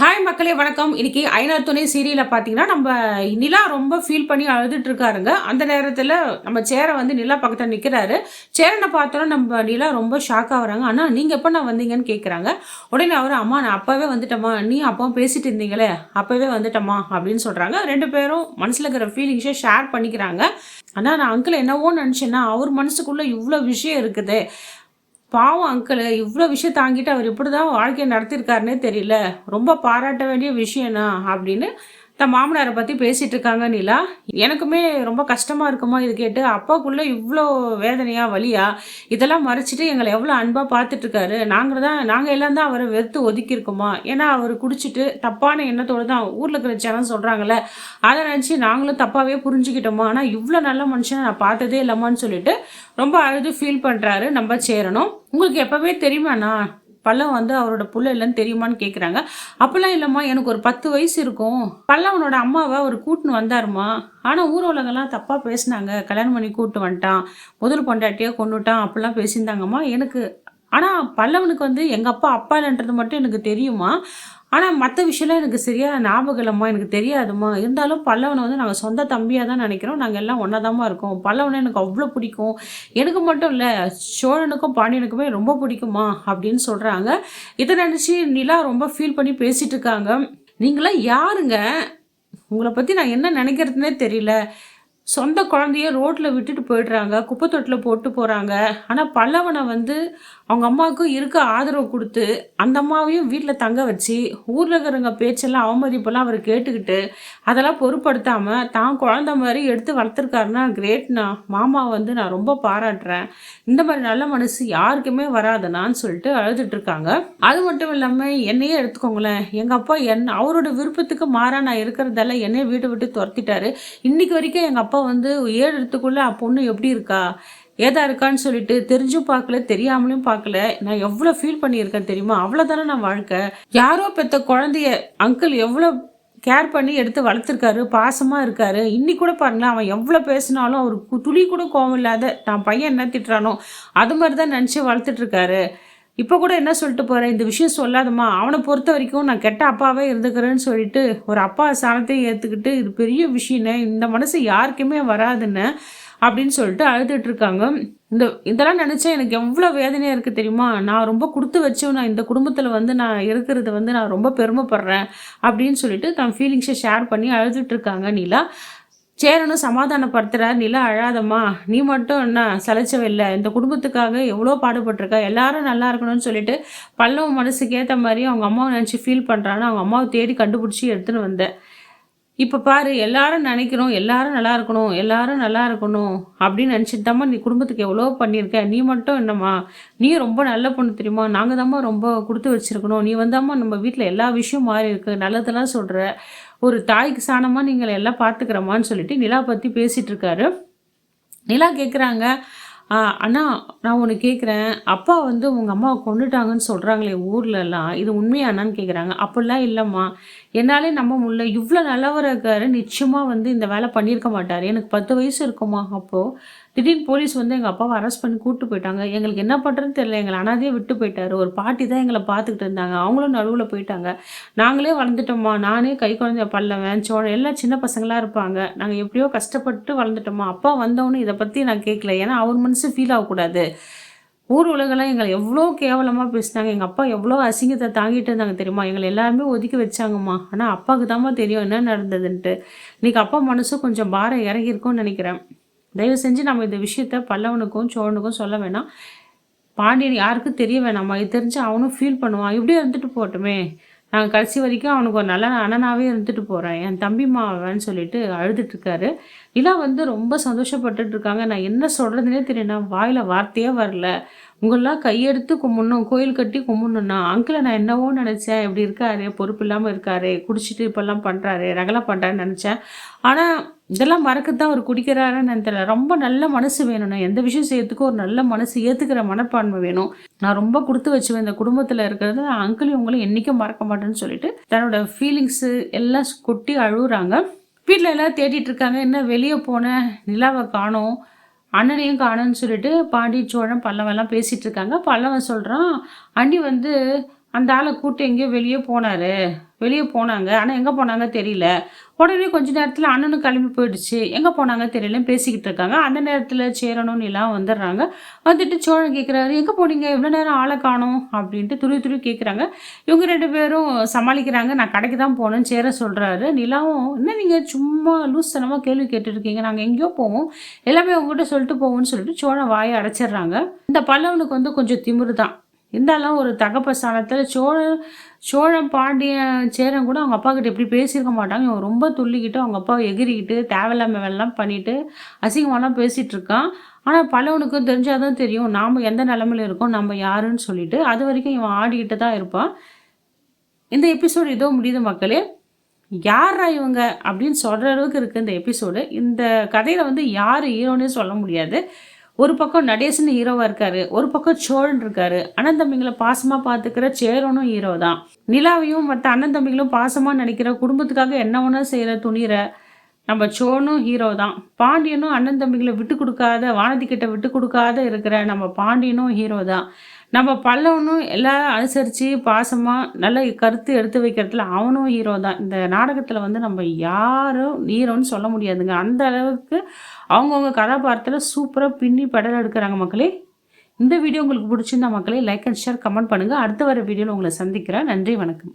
Hi மக்களே வணக்கம். இன்னைக்கு ஐநார் துணை சீரியல்ல பார்த்தீங்கன்னா, நிலா ரொம்ப ஃபீல் பண்ணி அழுதுட்டு இருக்காருங்க. அந்த நேரத்தில நம்ம சேர வந்து நிலா பக்கத்துல நிக்கிறாரு. சேரன பார்த்தோனே நிலா ரொம்ப ஷாக் ஆகுறாங்க. "அண்ணா நீங்க எப்பண்ணா வந்தீங்கன்னு?" கேட்குறாங்க. உடனே அவரு, "அம்மா நான் அப்பவே வந்துட்டேம்மா. நீ அப்பவும் பேசிட்டு இருந்தீங்களே, அப்பவே வந்துட்டேம்மா" அப்படின்னு சொல்றாங்க. 2 பேரும் மனசுல இருக்கிற ஃபீலிங்ஸ ஷேர் பண்ணிக்கிறாங்க. "அண்ணா நான் அங்கிள என்னவோ நெனச்சேன்னா, அவர் மனசுக்குள்ள இவ்ளோ விஷயம் இருக்குதே. பாவம் அங்கிள் இவ்ளோ விஷயம் தாங்கிட்டு அவர் இப்படிதான் வாழ்க்கைய நடத்தியிருக்காருன்னே தெரியல. ரொம்ப பாராட்ட வேண்டிய விஷயம்னா அப்படின்னு தன் மாமனார பத்தி பேசிட்டு இருக்காங்க நிலா. எனக்குமே ரொம்ப கஷ்டமா இருக்குமா இது கேட்டு. அப்பாக்குள்ள இவ்ளோ வேதனையா, வலியா இதெல்லாம் மறைச்சிட்டு எங்கள எவ்ளோ அன்பா பார்த்துட்டு இருக்காரு. நாங்க எல்லாம் தான் அவர வெறுத்து ஒதுக்கியிருக்கோமா. ஏன்னா அவரு குடிச்சிட்டு தப்பான எண்ணத்தோட தான் ஊர்ல இருக்கிற ஜனம் சொல்றாங்கல்ல. அத நினைச்சு நாங்களும் தப்பாவே புரிஞ்சுக்கிட்டோமா. ஆனா இவ்ளோ நல்ல மனுஷன நான் பார்த்ததே இல்லம்மான்னு சொல்லிட்டு ரொம்ப அழுது ஃபீல் பண்றாரு நம்ம சேரனும். உங்களுக்கு எப்பவே தெரியுமாண்ணா? பல்லவன் வந்து அவரோட புள்ள இல்லன்னு தெரியுமான்னு கேட்குறாங்க. அப்பலாம் இல்லம்மா. எனக்கு ஒரு 10 வயசு இருக்கும். பல்லவனோட அம்மாவ அவரு கூட்டின்னு வந்தாரும்மா. ஆனா ஊர் உலகம்லாம் தப்பா பேசுனாங்க. கல்யாணம் பண்ணி கூட்டு வந்துட்டான். முதல் பொண்டாட்டிய கொன்னுட்டான். அப்படிலாம் பேசியிருந்தாங்கம்மா. ஆனா பல்லவனுக்கு வந்து எங்க அப்பா அப்பா இல்லன்றது மட்டும் எனக்கு தெரியும்மா. ஆனா மத்த விஷயம்லாம் எனக்கு சரியா ஞாபகம் இல்லம்மா. எனக்கு தெரியாதும்மா. இருந்தாலும் பல்லவன வந்து நாங்க சொந்த தம்பியா தான் நெனைக்கிறோம். நாங்க எல்லாம் ஒண்ணா தாம்மா இருக்கோம். பல்லவன எனக்கு அவ்ளோ பிடிக்கும். எனக்கு மட்டும் இல்ல, சோழனுக்கும், பாண்டியனுக்குமே ரொம்ப பிடிக்கும்மா அப்படின்னு சொல்றாங்க. இத நெனச்சு நிலா ரொம்ப ஃபீல் பண்ணி பேசிட்டு இருக்காங்க. நீங்கலாம் யாருங்க? உங்கள பத்தி நான் என்ன நெனைக்கிறதுன்னே தெரியல. சொந்த குழந்தைய ரோட்ல விட்டுட்டு போயிடுறாங்க. குப்பை தொட்டில போட்டு போறாங்க. ஆனா பல்லவன வந்து அவங்க அம்மாவுக்கும் இருக்க ஆதரவு குடுத்து, அந்த அம்மாவையும் வீட்ல தங்க வச்சு, ஊர்ல இருக்கிறவங்க பேச்செல்லாம் அவமதிப்பெல்லாம் அவரு கேட்டுக்கிட்டு, அதெல்லாம் பொருட்படுத்தாம தான் குழந்தை மாரி எடுத்து வளர்த்துருக்காருன்னா கிரேட்ண்ணா. மாமாவ வந்து நான் ரொம்ப பாராட்டுறேன். இந்த மாரி நல்ல மனசு யாருக்குமே வராதுண்ணான்னு சொல்லிட்டு அழுதுட்டு இருக்காங்க. அது மட்டும் இல்லாம என்னையே எடுத்துக்கோங்களேன். எங்க அப்பா அவரோட விருப்பத்துக்கு மாறா நான் இருக்கிறதால என்னைய வீட்ட விட்டு தொரத்திட்டாரு. இன்னைக்கு வரைக்கும் எங்க அப்பா வந்து 7 எழுத்துக்குள்ள பொண்ணு எப்படி இருக்கா? ஏதா இருக்கான்னு சொல்லிட்டு தெரிஞ்சும் பார்க்கல, தெரியாமலும் பார்க்கல. நான் எவ்வளோ ஃபீல் பண்ணியிருக்கேன் தெரியுமா? அவ்வளோதானே நான் வாழ்க்கை. யாரோ பெத்த குழந்தைய அங்கிள் எவ்வளோ கேர் பண்ணி எடுத்து வளர்த்துருக்காரு. பாசமா இருக்காரு. இன்னைக்கு கூட பாருங்களேன், அவன் எவ்வளோ பேசினாலும் அவருக்கு துளி கூட கோவம் இல்லாத தான் பையன் என்ன திட்டுறானோ, அது மாரி தான் நெனச்சு வளர்த்துட்டு இருக்காரு. இப்ப கூட என்ன சொல்லிட்டு போறேன், இந்த விஷயம் சொல்லாதம்மா. அவன பொறுத்த வரைக்கும் நான் கெட்ட அப்பாவே இருந்துக்கிறேன்னு சொல்லிட்டு, ஒரு அப்பா ஸ்தானத்தையும் ஏத்துக்கிட்டு, இது பெரிய விஷயம்ண்ணே. இந்த மனசு யாருக்குமே வராதுண்ணே. அப்படின்னு சொல்லிட்டு அழுதுட்டு இருக்காங்க. இதெல்லாம் நினைச்சா எனக்கு எவ்வளோ வேதனையா இருக்கு தெரியுமா? நான் ரொம்ப குடுத்து வச்சவ. இந்த குடும்பத்தில வந்து நான் இருக்கிறது வந்து நான் ரொம்ப பெருமைப்படுறேன். அப்படின்னு சொல்லிட்டு தன் ஃபீலிங்ஸ ஷேர் பண்ணி அழுதுட்டு இருக்காங்க நிலா. சேரனும் சமாதானப்படுத்துறார். "நிலா அழாதம்மா. நீ மட்டும் என்ன சலிச்சவ இல்ல. இந்த குடும்பத்துக்காக எவ்வளோ பாடுபட்டுருக்க. எல்லாரும் நல்லா இருக்கணும்னு சொல்லிட்டு, பல்லவன் மனசுக்கு ஏத்த மாரி அவங்க அம்மாவ நினைச்சு ஃபீல் பண்றான்னு, அவங்க அம்மாவ தேடி கண்டுபிடிச்சு எடுத்துன்னு வந்தேன். இப்ப பாரு எல்லாரும் நெனைக்கிறோம், எல்லாரும் நல்லா இருக்கணும், எல்லாரும் நல்லா இருக்கணும் அப்படின்னு நெனச்சுட்டு தாம்மா நீ குடும்பத்துக்கு எவ்வளோ பண்ணியிருக்க. நீ மட்டும் என்னம்மா? நீயும் ரொம்ப நல்ல பொண்ணு தெரியுமா? நாங்க தாம்மா ரொம்ப குடுத்து வச்சிருக்கணும். நீ வந்தாம்மா நம்ம வீட்ல எல்லா விஷயம் மாறி இருக்கு. நல்லதெல்லாம் சொல்ற. ஒரு தாய்க்கு சாணமா நீங்கள எல்லாம் பார்த்துக்கிறம்மான்னு சொல்லிட்டு நிலா பத்தி பேசிட்டு இருக்காரு. நிலா கேட்குறாங்க, அண்ணா நான் ஒண்ணு கேட்குறேன். அப்பா வந்து உங்க அம்மாவ கொன்னுட்டாங்கன்னு சொல்றாங்களே ஊர்லலாம். இது உண்மையாண்ணான்னு கேட்குறாங்க. அப்படிலாம் இல்லம்மா. என்னாலே நம்ப முடியல. இவ்ளோ நல்லவரா இருக்காரு. நிச்சயமா வந்து இந்த வேலை பண்ணியிருக்க மாட்டாரு. எனக்கு 10 வயசு இருக்குமா அப்போ. திடீர்னு போலீஸ் வந்து எங்க அப்பாவ அரெஸ்ட் பண்ணி கூட்டு போயிட்டாங்க. எங்களுக்கு என்ன பண்றதுன்னு தெரியல. எங்கள அனாதையா விட்டு போயிட்டாரு. ஒரு பாட்டி தான் எங்கள பார்த்துக்கிட்டு இருந்தாங்க. அவங்களும் நடுவுல போயிட்டாங்க. நாங்களே வளர்ந்துட்டோம்மா. நானே கை குழந்தை பல்லவன், சோழன் எல்லாம் சின்ன பசங்களா இருப்பாங்க. நாங்க எப்படியோ கஷ்டப்பட்டு வளர்ந்துட்டோம்மா. அப்பா வந்தோனே இத பத்தி நான் கேட்கல. ஏன்னா அவர் மனசு ஃபீல் ஆகக்கூடாது. ஊர் உலகெல்லாம் எங்கள எவ்ளோ கேவலமா பேசினாங்க. எங்க அப்பா எவ்ளோ அசிங்கத்த தாங்கிட்டு இருந்தாங்க தெரியுமா? எங்கள எல்லாருமே ஒதுக்கி வச்சாங்கம்மா. ஆனா அப்பாக்கு தாம்மா தெரியும் என்ன நடந்ததுன்ட்டு. இன்னைக்கு அப்பா மனசும் கொஞ்சம் பாரம் இறங்கியிருக்கும்னு நெனைக்கிறேன். தயவு செஞ்சு நம்ம இந்த விஷயத்த பல்லவனுக்கும், சோழனுக்கும் சொல்ல வேணாம். பாண்டியன் யாருக்கும் தெரிய வேணாம்மா. இது தெரிஞ்சா அவனும் ஃபீல் பண்ணுவான். இப்படியே இருந்துட்டு போகட்டுமே. நான் கடைசி வரைக்கும் அவனுக்கு ஒரு நல்ல அண்ணனாவே இருந்துட்டு போறேன். என் தம்பிம்மா அவன்னு சொல்லிட்டு அழுதுட்டு இருக்காரு. நிலா வந்து ரொம்ப சந்தோஷப்பட்டுட்டு இருக்காங்க. நான் என்ன சொல்றதுன்னே தெரியல. வாயில வார்த்தையே வரல. உங்களலாம் கையெடுத்து கும்பிடணும். கோயில் கட்டி கும்பிடணும்னா, அங்கிள நான் என்னவோ நெனச்சேன். இப்படி இருக்காரு, பொறுப்பு இல்லாம இருக்காரு, குடிச்சிட்டு இப்படிலாம் பண்றாரு, ரகல பண்றாருன்னு நெனச்சேன். ஆனா, இதெல்லாம் மறக்க தான் அவரு குடிக்கிறாரான்னு எனக்கு தெரியல. ரொம்ப நல்ல மனசு வேணும்ண்ணா. எந்த விஷயம் செய்யறதுக்கும் ஒரு நல்ல மனசு, ஏத்துக்கிற மனப்பான்மை வேணும். நான் ரொம்ப குடுத்து வச்சுவேன் இந்த குடும்பத்துல இருக்கிறது. அங்கிளும் இவங்களும் என்னைக்கும் மறக்க மாட்டேன்னு சொல்லிட்டு, தன்னோட ஃபீலிங்ஸு எல்லாம் கொட்டி அழுவுறாங்க. வீட்ல எல்லாரும் தேடிட்டு இருக்காங்க. என்ன வெளிய போன நிலாவ காணோம். அண்ணனையும் காணோம்னு சொல்லிட்டு பாண்டி, சோழன், பல்லவன்லாம் பேசிட்டு இருக்காங்க. பல்லவன் சொல்றான், "அண்ணி வந்து அந்த ஆள கூட்டு எங்கேயோ வெளிய போனாங்க. ஆனா எங்க போனாங்க தெரியல. உடனே கொஞ்ச நேரத்துல அண்ணனும் கிளம்பி போயிடுச்சு. எங்க போனாங்க தெரியலன்னு பேசிக்கிட்டு இருக்காங்க. அந்த நேரத்துல சேரனும், நிலாவும் வந்துடுறாங்க. வந்துட்டு சோழன் கேட்குறாரு, "எங்க போனீங்க? இவ்வளோ நேரம் ஆள காணோம்." அப்படின்ட்டு துருவி துருவி கேட்குறாங்க. இவங்க 2 பேரும் சமாளிக்கிறாங்க. "நான் கடைக்கு தான் போனேன்னு" சேரன் சொல்றாரு. நிலாவும், "என்ன நீங்க சும்மா லூஸ்தனமா கேள்வி கேட்டுருக்கீங்க. நாங்க எங்கேயோ போவோம். எல்லாமே உங்ககிட்ட சொல்லிட்டு போவோம்ன்னு" சொல்லிட்டு சோழன் வாய அடைச்சிடுறாங்க. இந்த பல்லவனுக்கு வந்து கொஞ்சம் திமிரு தான். இருந்தாலும் ஒரு தகப்ப ஸ்தானத்துல சோழன், பாண்டியன், சேரன் கூட அவங்க அப்பாகிட்ட இப்படி பேசியிருக்க மாட்டாங்க. இவன் ரொம்ப துள்ளிக்கிட்டு, அவங்க அப்பாவ எகிறிக்கிட்டு, தேவையில்லாம வேலைலாம் பண்ணிட்டு, அசிங்கமாலாம் பேசிட்டு இருக்கான். ஆனா பல்லவனுக்கு தெரிஞ்சா தான் தெரியும். நாம எந்த நிலைமையில இருக்கோம், நம்ம யாருன்னு சொல்லிட்டு. அதுவரைக்கும் இவன் ஆடிக்கிட்டு தான் இருப்பான். இந்த எபிசோடு இதோ முடியுது மக்களே. யார்ரா இவங்க அப்படின்னு சொல்ற அளவுக்கு இருக்கு இந்த எபிசோடு. இந்த கதையில வந்து யாரு ஹீரோன்னே சொல்ல முடியாது. ஒரு பக்கம் நடேசன் ஹீரோவா இருக்காரு. ஒரு பக்கம் சோழன் இருக்காரு. அண்ணன் தம்பிங்கள பாசமா பார்த்துக்கிற சேரனும் ஹீரோ தான். நிலாவையும் மத்த அண்ணன் தம்பிகளும் பாசமா நினைக்கிற, குடும்பத்துக்காக என்ன வேணா செய்ற துணியிற நம்ம சோழனும் ஹீரோ தான். பாண்டியனும் அண்ணன் தம்பிகள விட்டு குடுக்காத, வானதி கிட்ட விட்டு குடுக்காத இருக்கிற நம்ம பாண்டியனும் ஹீரோ தான். நம்ம பல்லவனும் எல்லாரும் அனுசரிச்சு பாசமா நல்ல கருத்து எடுத்து வைக்கிறதுல அவனும் ஹீரோ தான். இந்த நாடகத்துல வந்து நம்ம யாரும் ஹீரோன்னு சொல்ல முடியாதுங்க. அந்த அளவுக்கு அவங்கவங்க கதாபாத்திரத்துல சூப்பரா பின்னி பெடல் எடுக்குறாங்க மக்களே. இந்த வீடியோ உங்களுக்கு பிடிச்சிருந்தா மக்களே லைக் அண்ட் ஷேர் கமெண்ட் பண்ணுங்க. அடுத்த வர வீடியோல உங்கள சந்திக்கிறேன். நன்றி, வணக்கம்.